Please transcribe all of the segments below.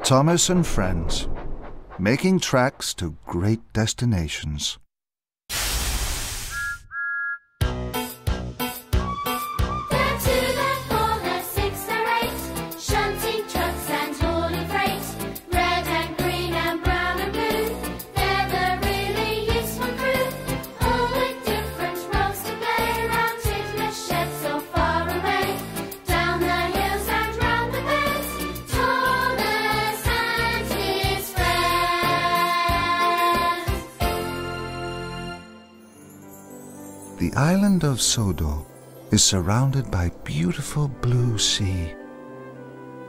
Thomas and friends, making tracks to great destinations. The island of Sodor is surrounded by beautiful blue sea.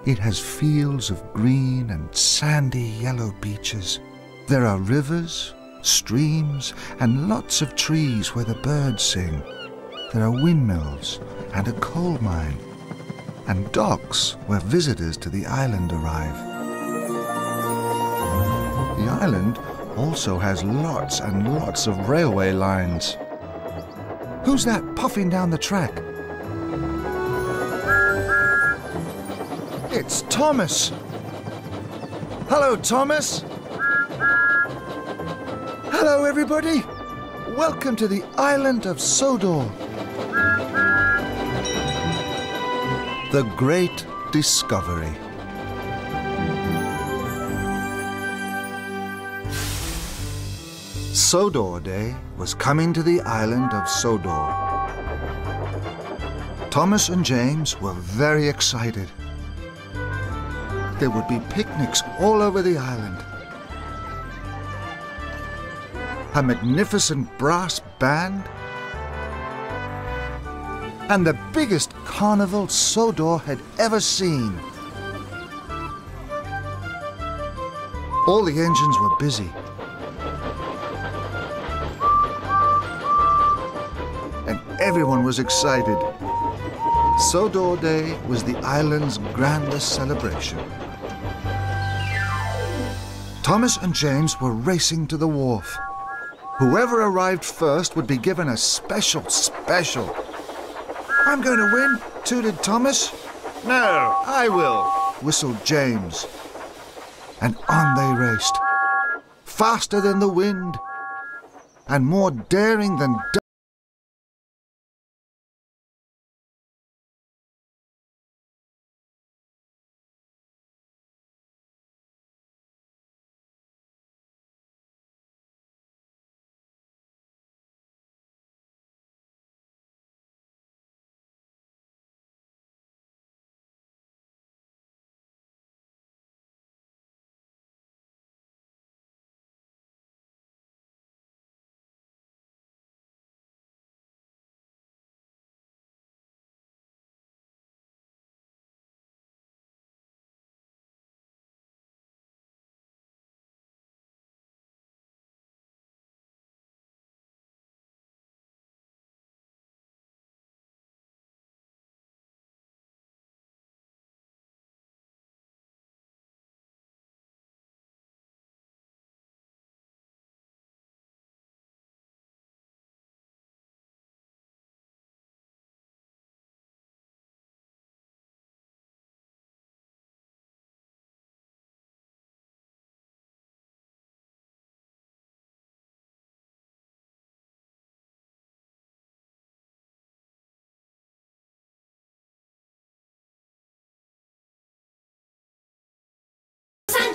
It has fields of green and sandy yellow beaches. There are rivers, streams, and lots of trees where the birds sing. There are windmills and a coal mine, and docks where visitors to the island arrive. The island also has lots and lots of railway lines. Who's that puffing down the track? It's Thomas. Hello, Thomas. Hello, everybody. Welcome to the island of Sodor. The Great Discovery. Sodor Day was coming to the island of Sodor. Thomas and James were very excited. There would be picnics all over the island. A magnificent brass band, and the biggest carnival Sodor had ever seen. All the engines were busy. And everyone was excited. Sodor Day was the island's grandest celebration. Thomas and James were racing to the wharf. Whoever arrived first would be given a special. I'm going to win, tooted Thomas. No, I will, whistled James. And on they raced, faster than the wind, and more daring than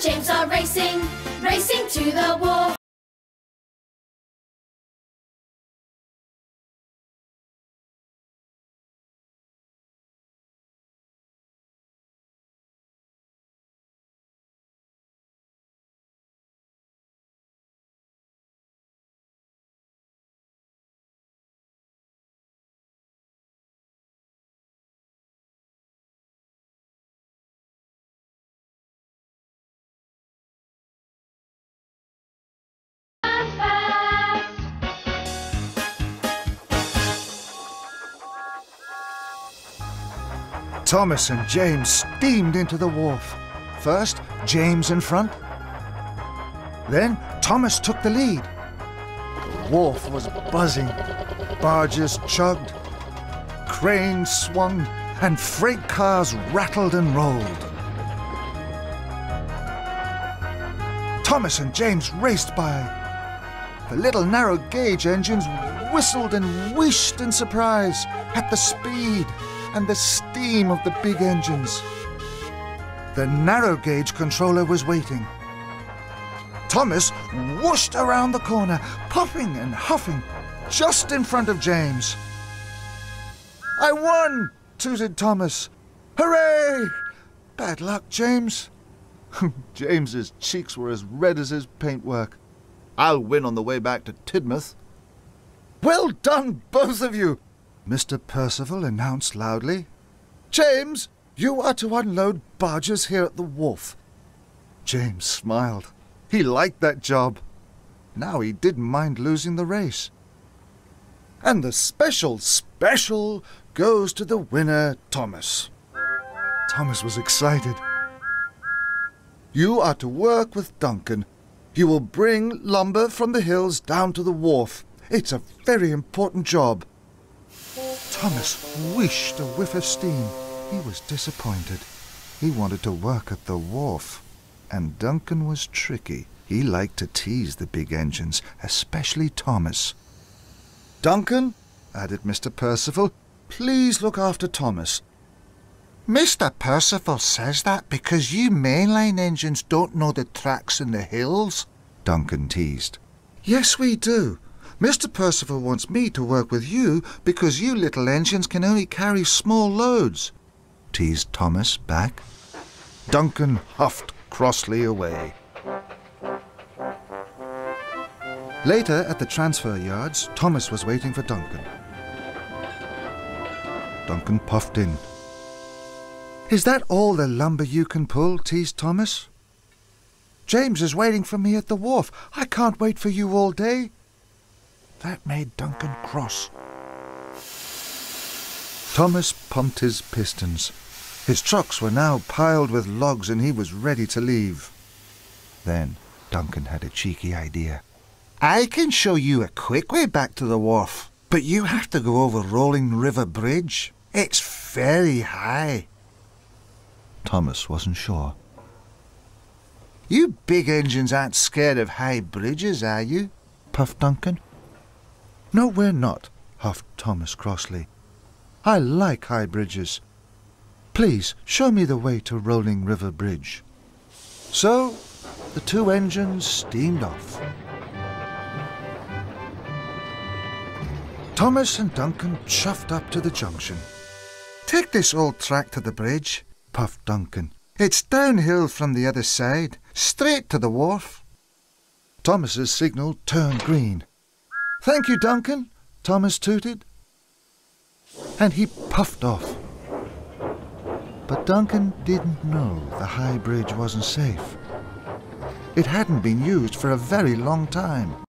James are racing to the wharf. Thomas and James steamed into the wharf. First, James in front. Then, Thomas took the lead. The wharf was buzzing. Barges chugged, cranes swung, and freight cars rattled and rolled. Thomas and James raced by. The little narrow gauge engines whistled and wheeshed in surprise at the speed and the steam of the big engines. The narrow gauge controller was waiting. Thomas whooshed around the corner, puffing and huffing, just in front of James. "I won!" tooted Thomas. "Hooray!" "Bad luck, James." James's cheeks were as red as his paintwork. "I'll win on the way back to Tidmouth." "Well done, both of you," Mr. Percival announced loudly. "James, you are to unload barges here at the wharf." James smiled. He liked that job. Now he didn't mind losing the race. And the special goes to the winner, Thomas. Thomas was excited. "You are to work with Duncan. You will bring lumber from the hills down to the wharf. It's a very important job." Thomas whished a whiff of steam. He was disappointed. He wanted to work at the wharf. And Duncan was tricky. He liked to tease the big engines, especially Thomas. "Duncan," added Mr. Percival, "please look after Thomas." "Mr. Percival says that because you mainline engines don't know the tracks in the hills," Duncan teased. "Yes, we do. Mr. Percival wants me to work with you because you little engines can only carry small loads," teased Thomas back. Duncan huffed crossly away. Later, at the transfer yards, Thomas was waiting for Duncan. Duncan puffed in. "Is that all the lumber you can pull?" teased Thomas. "James is waiting for me at the wharf. I can't wait for you all day." That made Duncan cross. Thomas pumped his pistons. His trucks were now piled with logs and he was ready to leave. Then Duncan had a cheeky idea. "I can show you a quick way back to the wharf, but you have to go over Rolling River Bridge. It's very high." Thomas wasn't sure. "You big engines aren't scared of high bridges, are you?" puffed Duncan. "No, we're not," huffed Thomas crossly. "I like high bridges. Please show me the way to Rolling River Bridge." So the two engines steamed off. Thomas and Duncan chuffed up to the junction. "Take this old track to the bridge," puffed Duncan. "It's downhill from the other side, straight to the wharf." Thomas's signal turned green. "Thank you, Duncan," Thomas tooted. And he puffed off. But Duncan didn't know the high bridge wasn't safe. It hadn't been used for a very long time.